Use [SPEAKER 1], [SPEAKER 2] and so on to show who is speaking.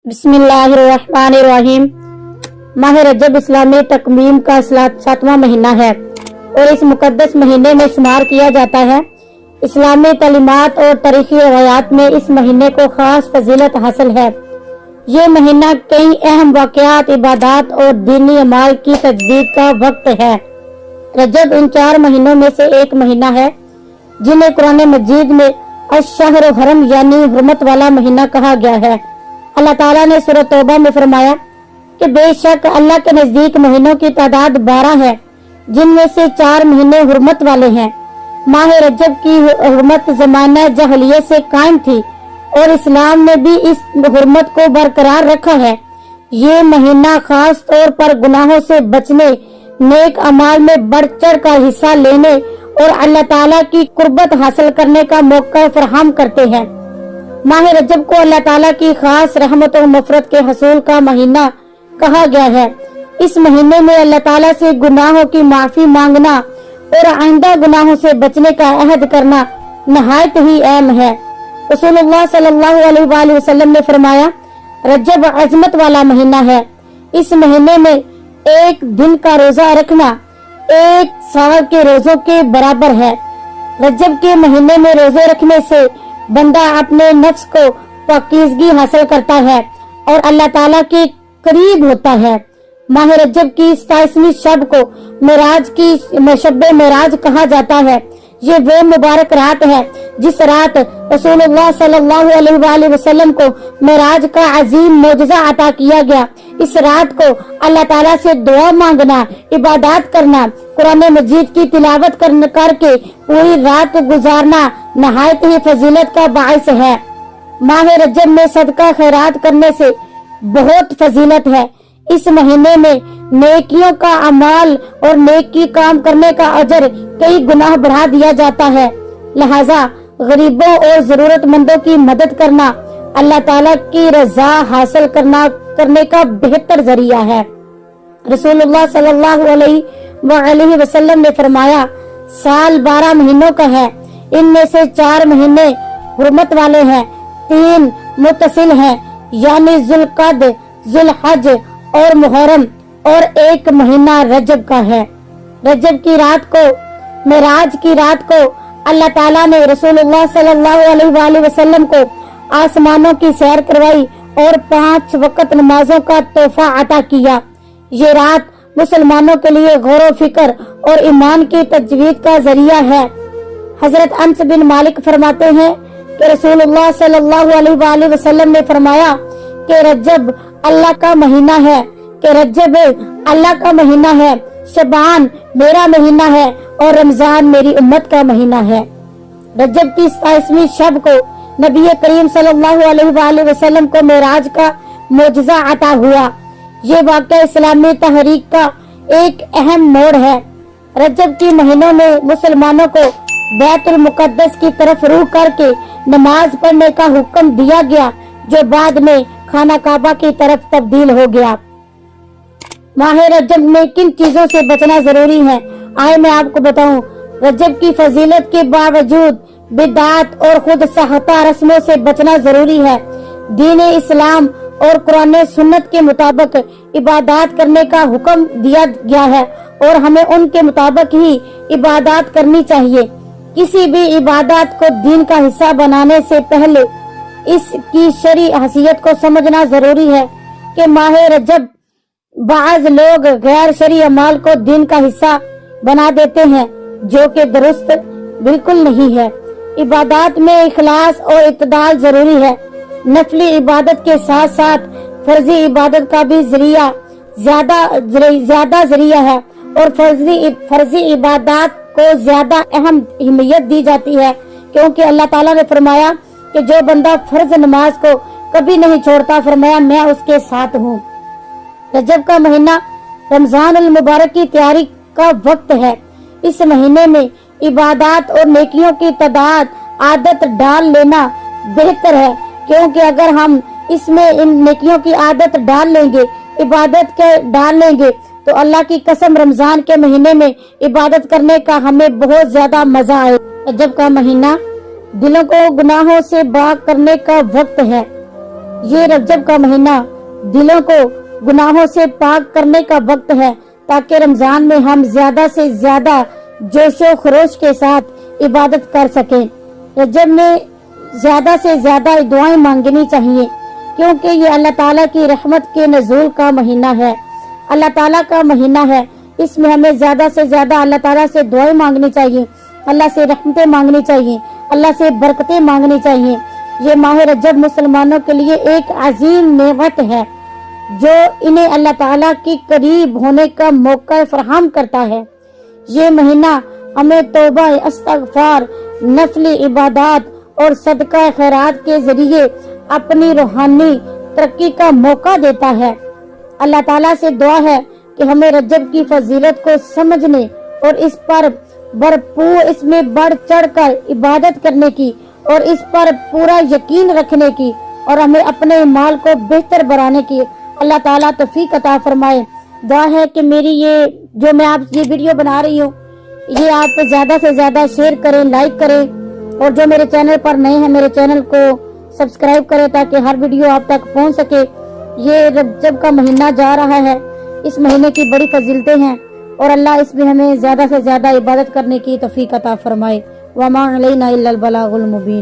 [SPEAKER 1] बिस्मिल्लाहिर्रहमानिर्रहीम। माह रजब इस्लामी तकवीम का 7वां महीना है और इस मुकद्दस महीने में शुमार किया जाता है। इस्लामी तालीमात और तारीखी रवायात में इस महीने को खास फजीलत हासिल है। ये महीना कई अहम वाक़यात, इबादात और दीनी अमाल की तजदीद का वक्त है। रजब इन 4 महीनों में से एक महीना है जिन्हें कुरान मजीद में अश-शहर हरम यानी हुर्मत वाला महीना कहा गया है। अल्लाह ताला ने सूरह तौबा में फरमाया कि बेशक अल्लाह के नजदीक महीनों की तादाद 12 है, जिनमें से 4 महीने हुर्मत वाले हैं। माह रजब की हुर्मत ज़माना जहलियत से कायम थी और इस्लाम ने भी इस हुर्मत को बरकरार रखा है। ये महीना खास तौर पर गुनाहों से बचने, नेक अमाल में बढ़ चढ़ का हिस्सा लेने और अल्लाह ताला की कुर्बत हासिल करने का मौका फराहम करते हैं। माह रजब को अल्लाह ताला की खास रहमत और मफरत के हसूल का महीना कहा गया है। इस महीने में अल्लाह ताला से गुनाहों की माफी मांगना और आइंदा गुनाहों से बचने का अहद करना नहायत ही अहम है। रसूलुल्लाह सल्लल्लाहु अलैहि वसल्लम ने फरमाया, रजब अजमत वाला महीना है। इस महीने में एक दिन का रोजा रखना 1 साल के रोजों के बराबर है। रजब के महीने में रोजे रखने से बंदा अपने नफ्स को पाकीज़गी हासिल करता है और अल्लाह ताला के करीब होता है। माह रजब की 27वीं शब को मेराज की शब मेराज कहा जाता है। ये वो मुबारक रात है जिस रात रसूलुल्लाह सल्लल्लाहु अलैहि वसल्लम को मेराज का अजीम मोजज़ा अता किया गया। इस रात को अल्लाह ताला से दुआ मांगना, इबादत करना, कुरान मजीद की तिलावत करके पूरी रात गुजारना नहायत ही फजीलत का बाइस है। माह रजब में सदका खैरात करने से बहुत फजीलत है। इस महीने में नेकियों का अमाल और नेकी काम करने का अजर कई गुना बढ़ा दिया जाता है। लिहाजा गरीबों और जरूरतमंदों की मदद करना अल्लाह ताला की रजा हासिल करने का बेहतर जरिया है। रसूलुल्लाह सल्लल्लाहु अलैहि वसल्लम ने फरमाया, साल 12 महीनों का है। इनमें से 4 महीने हुर्मत वाले हैं, 3 मुतसिल हैं यानी जुल्क़द, जुल्हज और मुहर्रम और 1 महीना रजब का है। रजब की रात को, मेराज की रात को अल्लाह ताला ने रसूलुल्लाह सल्लल्लाहु अलैहि वसल्लम को आसमानों की सैर करवाई और 5 वक्त नमाजों का तोहफा अता किया। ये रात मुसलमानों के लिए गौर फिक्र और ईमान की तजवीद का जरिया है। हजरत अनस बिन मालिक फरमाते हैं कि रसूलुल्लाह सल्लल्लाहु अलैहि वसल्लम ने फरमाया कि रजब अल्लाह का महीना है, शबान मेरा महीना है और रमजान मेरी उम्मत का महीना है। रजब की 27वीं शब को नबी करीम सल्लल्लाहु अलैहि वसल्लम को मेराज का मोजज़ा अता हुआ। ये वाक़या इस्लामी तहरीक का एक अहम मोड़ है। रजब के महीनों में मुसलमानों को बैतुल मुक़द्दस की तरफ रुख करके नमाज पढ़ने का हुक्म दिया गया, जो बाद में खाना काबा की तरफ तब्दील हो गया। माह रजब में किन चीजों से बचना जरूरी है, आए मैं आपको बताऊं। रजब की फजीलत के बावजूद बिदात और खुद सहता रस्मों से बचना जरूरी है। दीन इस्लाम और कुरान सुन्नत के मुताबिक इबादत करने का हुक्म दिया गया है और हमें उनके मुताबिक ही इबादत करनी चाहिए। किसी भी इबादत को दीन का हिस्सा बनाने से पहले इसकी शरई हैसियत को समझना जरूरी है कि माह रजब बाज लोग गैर शरई अमाल को दीन का हिस्सा बना देते हैं, जो कि दुरुस्त बिल्कुल नहीं है। इबादत में इखलास और इत्दाल जरूरी है। नफली इबादत के साथ साथ फर्जी इबादत का भी जरिया ज्यादा जरिया है और फर्जी इबादत को ज्यादा अहम अहमियत दी जाती है, क्योंकि अल्लाह ताला ने फरमाया कि जो बंदा फर्ज नमाज को कभी नहीं छोड़ता, फरमाया मैं उसके साथ हूँ। रजब का महीना रमजान अल मुबारक की तैयारी का वक्त है। इस महीने में इबादत और नेकियों की तादाद आदत डाल लेना बेहतर है, क्योंकि अगर हम इसमें इन नेकियों की आदत डाल लेंगे, डाल लेंगे तो अल्लाह की कसम रमजान के महीने में इबादत करने का हमें बहुत ज्यादा मजा आए। रजब का महीना दिलों को गुनाहों से पाक करने का वक्त है। یہ रजब का महीना दिलों को गुनाहों से पाक करने का वक्त है, ताकि रमजान में हम ज्यादा से ज्यादा जोशो खरोश के साथ इबादत कर सकें। रजब में ज्यादा से ज्यादा दुआएं मांगनी चाहिए, क्योंकि ये अल्लाह ताला की रहमत के नज़ूल का महीना है, अल्लाह ताला का महीना है। इसमें हमें ज्यादा से ज्यादा अल्लाह ताला से दुआएं मांगनी चाहिए, अल्लाह से रहमतें मांगनी चाहिए, अल्लाह से बरकतें मांगनी चाहिए। ये माह रजब मुसलमानों के लिए एक अजीम नेमत है, जो इन्हें अल्लाह ताला की करीब होने का मौका फराहम करता है। ये महीना हमें तौबा, इस्तगफार, नफली इबादत और सदका खैरात के जरिए अपनी रूहानी तरक्की का मौका देता है। अल्लाह ताला से दुआ है कि हमें रजब की फजीलत को समझने और इस पर भरपूर, इसमें बढ़ चढ़ कर इबादत करने की और इस पर पूरा यकीन रखने की और हमें अपने माल को बेहतर बनाने की अल्लाह ताला तौफीक अता फरमाए। दुआ है कि मेरी ये जो मैं आप ये वीडियो बना रही हूँ, ये आप ज्यादा से ज्यादा शेयर करें, लाइक करें, और जो मेरे चैनल पर नए हैं मेरे चैनल को सब्सक्राइब करें, ताकि हर वीडियो आप तक पहुँच सके। ये रजब का महीना जा रहा है, इस महीने की बड़ी फजीलतें हैं और अल्लाह इसमें हमें ज्यादा से ज्यादा इबादत करने की तौफीक अता फरमाए। वमा अलैना इल्लल बलागुल मुबीन।